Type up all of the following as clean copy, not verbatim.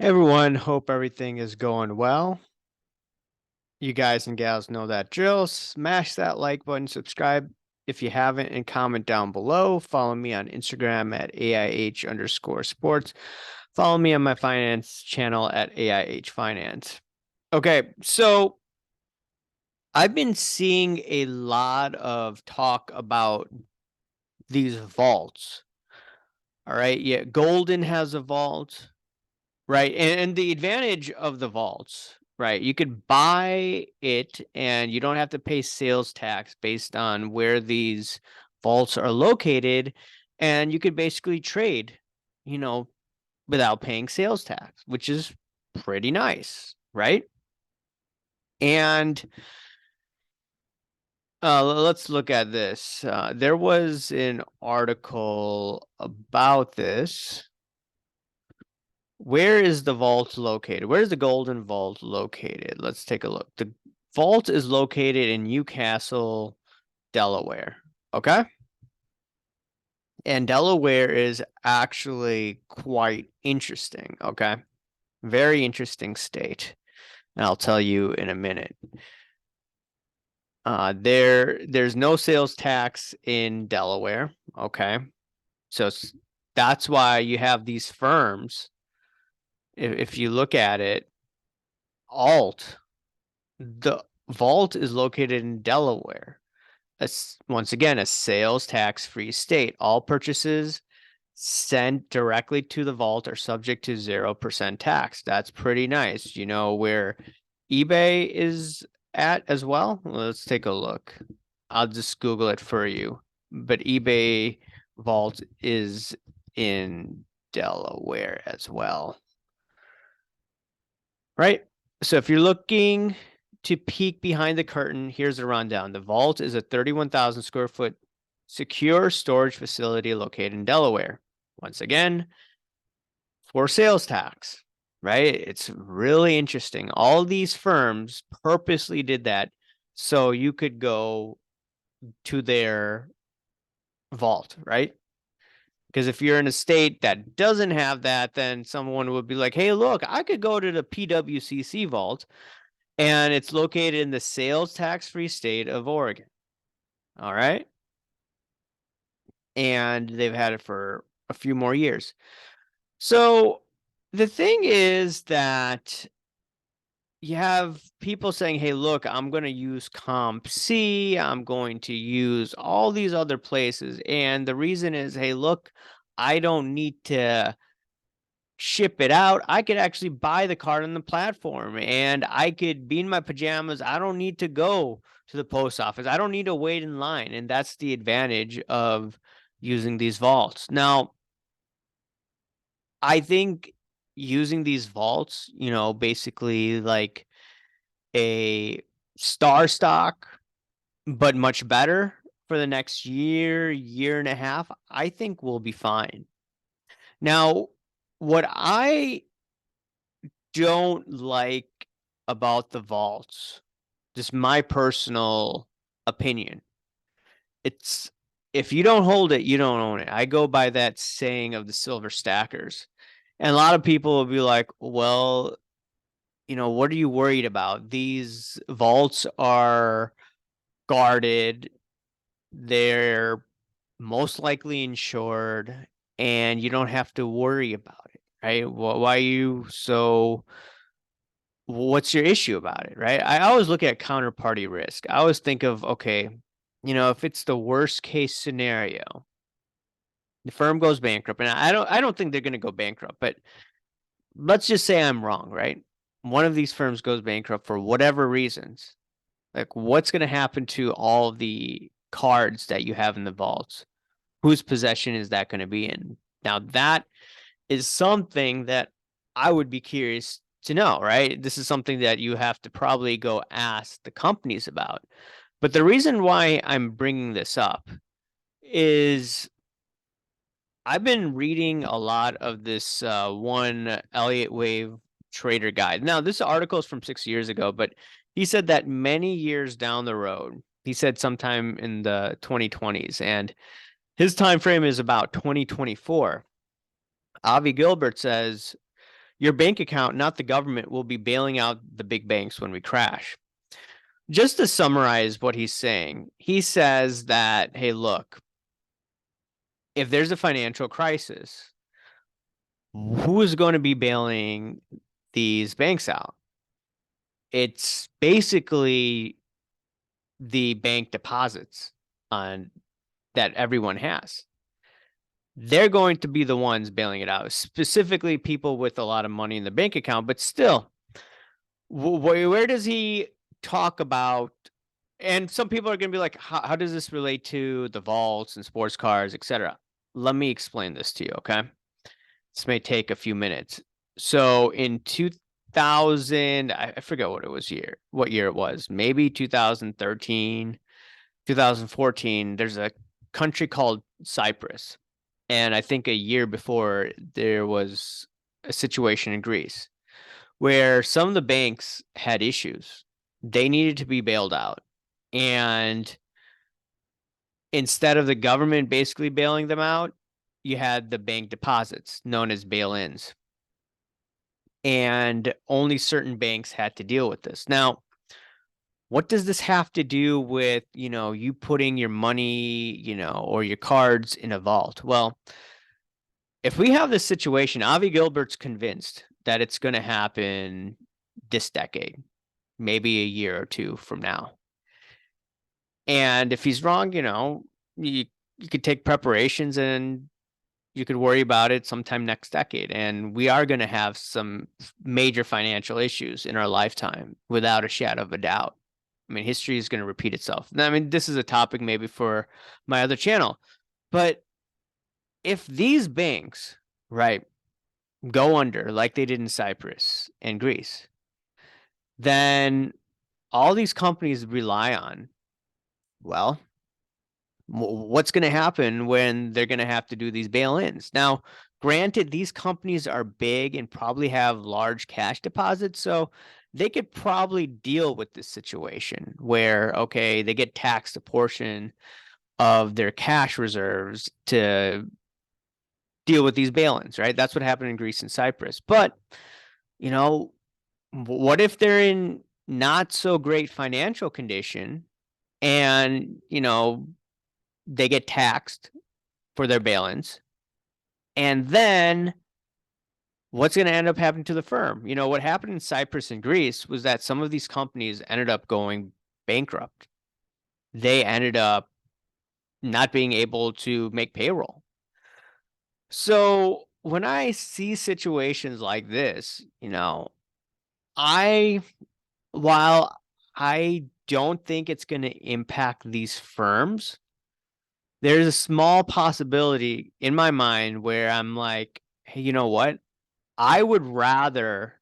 Hey everyone, hope everything is going well. You guys and gals know that drill. Smash that like button, subscribe if you haven't, and comment down below. Follow me on Instagram at AIH_sports. Follow me on my finance channel at AIH Finance. Okay, so I've been seeing a lot of talk about these vaults. All right, yeah, Golden has a vault. Right. And the advantage of the vaults, right? You could buy it and you don't have to pay sales tax based on where these vaults are located. And you could basically trade, you know, without paying sales tax, which is pretty nice, right? And let's look at this. There was an article about this. Where is the vault located? Where is the Golden Vault located? Let's take a look. The vault is located in Newcastle, Delaware. Okay. And Delaware is actually quite interesting. Okay. Very interesting state. And I'll tell you in a minute. There's no sales tax in Delaware. Okay. So that's why you have these firms. If you look at it, Alt. The vault is located in Delaware. Once again, a sales tax-free state. All purchases sent directly to the vault are subject to 0% tax. That's pretty nice. You know where eBay is at as well? Let's take a look. I'll just Google it for you. But eBay vault is in Delaware as well. Right? So if you're looking to peek behind the curtain, here's a rundown. The vault is a 31,000 square foot secure storage facility located in Delaware. Once again, for sales tax, right? It's really interesting. All these firms purposely did that so you could go to their vault, right? Because if you're in a state that doesn't have that, then someone would be like, hey, look, I could go to the PWCC vault, and it's located in the sales tax-free state of Oregon. All right. And they've had it for a few more years. So the thing is that you have people saying, hey, look, I'm going to use CompC. I'm going to use all these other places. And the reason is, hey, look, I don't need to ship it out. I could actually buy the card on the platform and I could be in my pajamas. I don't need to go to the post office. I don't need to wait in line. And that's the advantage of using these vaults. Now, I think using these vaults, basically like a star stock, but much better for the next year, year and a half, I think we'll be fine. Now, what I don't like about the vaults, just my personal opinion. It's if you don't hold it, you don't own it. I go by that saying of the silver stackers. And a lot of people will be like, well, what are you worried about? These vaults are guarded. They're most likely insured and you don't have to worry about it, right? Why are you so what's your issue about it, right? I always look at counterparty risk. I always think of, okay, if it's the worst case scenario, the firm goes bankrupt, and I don't think they're going to go bankrupt, but let's just say I'm wrong, right? One of these firms goes bankrupt for whatever reasons. Like, what's going to happen to all the cards that you have in the vaults? Whose possession is that going to be in? Now, that is something that I would be curious to know, right? This is something that you have to probably go ask the companies about. But the reason why I'm bringing this up is I've been reading a lot of this one Elliott Wave trader guide. Now, this article is from 6 years ago, but he said that many years down the road, he said sometime in the 2020s, and his time frame is about 2024. Avi Gilbert says Your bank account, not the government, will be bailing out the big banks when we crash. Just to summarize what he's saying, he says that, hey, look, if there's a financial crisis, who is going to be bailing these banks out? It's basically the bank deposits on that everyone has. They're going to be the ones bailing it out, specifically people with a lot of money in the bank account. But still, where does he talk about? And some people are going to be like, how does this relate to the vaults and sports cars, etc.? Let me explain this to you, okay? This may take a few minutes. So in 2000, I forget what year it was, maybe 2013, 2014, there's a country called Cyprus. And I think a year before, there was a situation in Greece where some of the banks had issues. They needed to be bailed out. And instead of the government basically bailing them out, you had the bank deposits known as bail-ins. And only certain banks had to deal with this. Now, what does this have to do with, you putting your money, or your cards in a vault? Well, if we have this situation, Avi Gilbert's convinced that it's going to happen this decade, maybe a year or two from now. And if he's wrong, you could take preparations and you could worry about it sometime next decade. And we are going to have some major financial issues in our lifetime without a shadow of a doubt. I mean, history is going to repeat itself. I mean, this is a topic maybe for my other channel, but if these banks, right, go under like they did in Cyprus and Greece, then all these companies rely on, well, what's going to happen when they're going to have to do these bail-ins? Now, granted, these companies are big and probably have large cash deposits, so they could probably deal with this situation where, okay, they get taxed a portion of their cash reserves to deal with these bail-ins, right? That's what happened in Greece and Cyprus. But, what if they're in not so great financial condition and, they get taxed for their bail-ins? And then what's going to end up happening to the firm? What happened in Cyprus and Greece was that some of these companies ended up going bankrupt. They ended up not being able to make payroll. So when I see situations like this, while I don't think it's going to impact these firms, there's a small possibility in my mind where I'm like, hey, you know what? I would rather,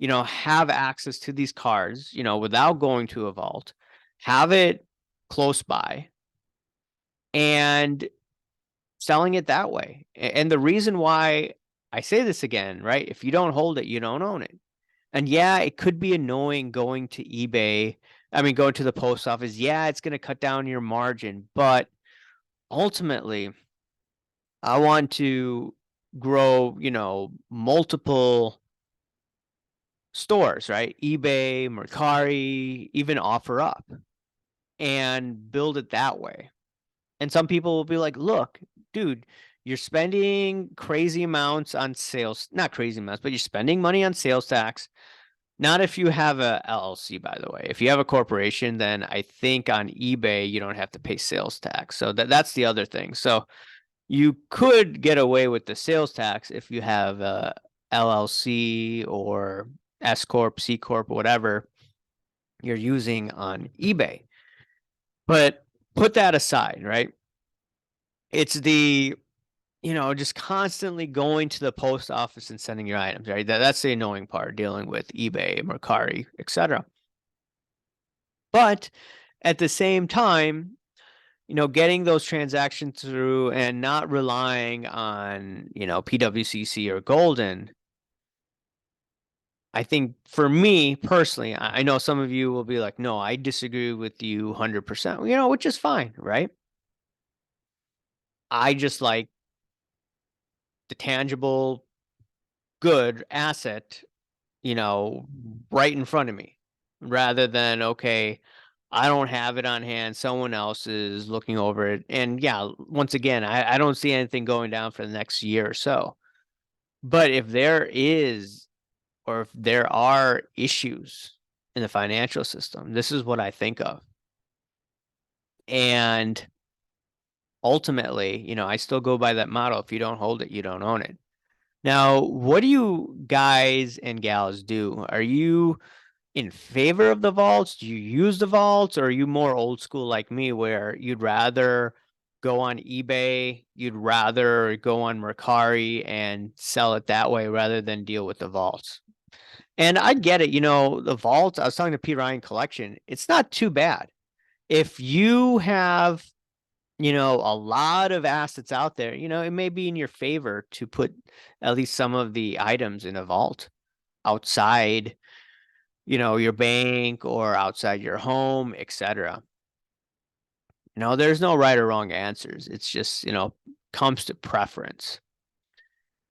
have access to these cards, without going to a vault, have it close by and selling it that way. And the reason why I say this again, right? If you don't hold it, you don't own it. And yeah, it could be annoying going to eBay. Going to the post office. Yeah, it's going to cut down your margin, but ultimately, I want to grow, multiple stores, right? eBay, Mercari, even OfferUp, and build it that way. And some people will be like, look, dude, you're spending crazy amounts on sales, not crazy amounts, but you're spending money on sales tax. Not if you have a LLC, by the way. If you have a corporation, then I think on eBay, you don't have to pay sales tax. So that's the other thing. So you could get away with the sales tax if you have a LLC or S Corp, C Corp, whatever you're using on eBay. But put that aside, right? It's the, just constantly going to the post office and sending your items, right? That's the annoying part, dealing with eBay, Mercari, etc. But at the same time, getting those transactions through and not relying on, PWCC or Golden. I think for me personally, I know some of you will be like, no, I disagree with you 100%, which is fine, right? I just like the tangible good asset, you know, right in front of me, rather than, okay, I don't have it on hand, someone else is looking over it. And yeah, once again, I don't see anything going down for the next year or so. But if there is, or if there are issues in the financial system, this is what I think of. And ultimately, you know, I still go by that motto: if you don't hold it, you don't own it. Now, what do you guys and gals do? Are you in favor of the vaults? Do you use the vaults, or are you more old school like me, where you'd rather go on eBay, you'd rather go on Mercari and sell it that way rather than deal with the vaults? And I get it, you know, the vaults, I was talking to P. Ryan Collection, it's not too bad. If you have, you know, a lot of assets out there, you know, it may be in your favor to put at least some of the items in a vault outside, you know, your bank or outside your home, etc. You know, there's no right or wrong answers. It's just, you know, comes to preference.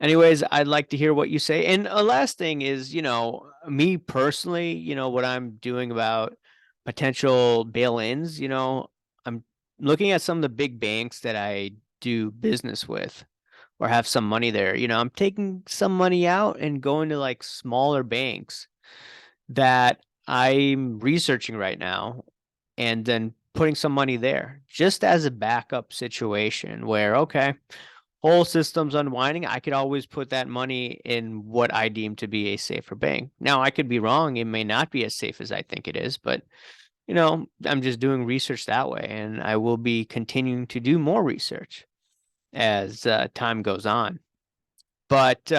Anyways, I'd like to hear what you say. And a last thing is, you know, me personally, you know, what I'm doing about potential bail-ins, you know, I'm looking at some of the big banks that I do business with or have some money there. You know, I'm taking some money out and going to like smaller banks that I'm researching right now, and then putting some money there just as a backup situation where, okay, whole system's unwinding, I could always put that money in what I deem to be a safer bank. Now, I could be wrong. It may not be as safe as I think it is, but you know, I'm just doing research that way, and I will be continuing to do more research as time goes on. But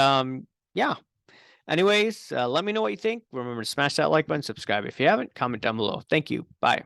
yeah. Anyways, let me know what you think. Remember to smash that like button, subscribe if you haven't, comment down below. Thank you. Bye.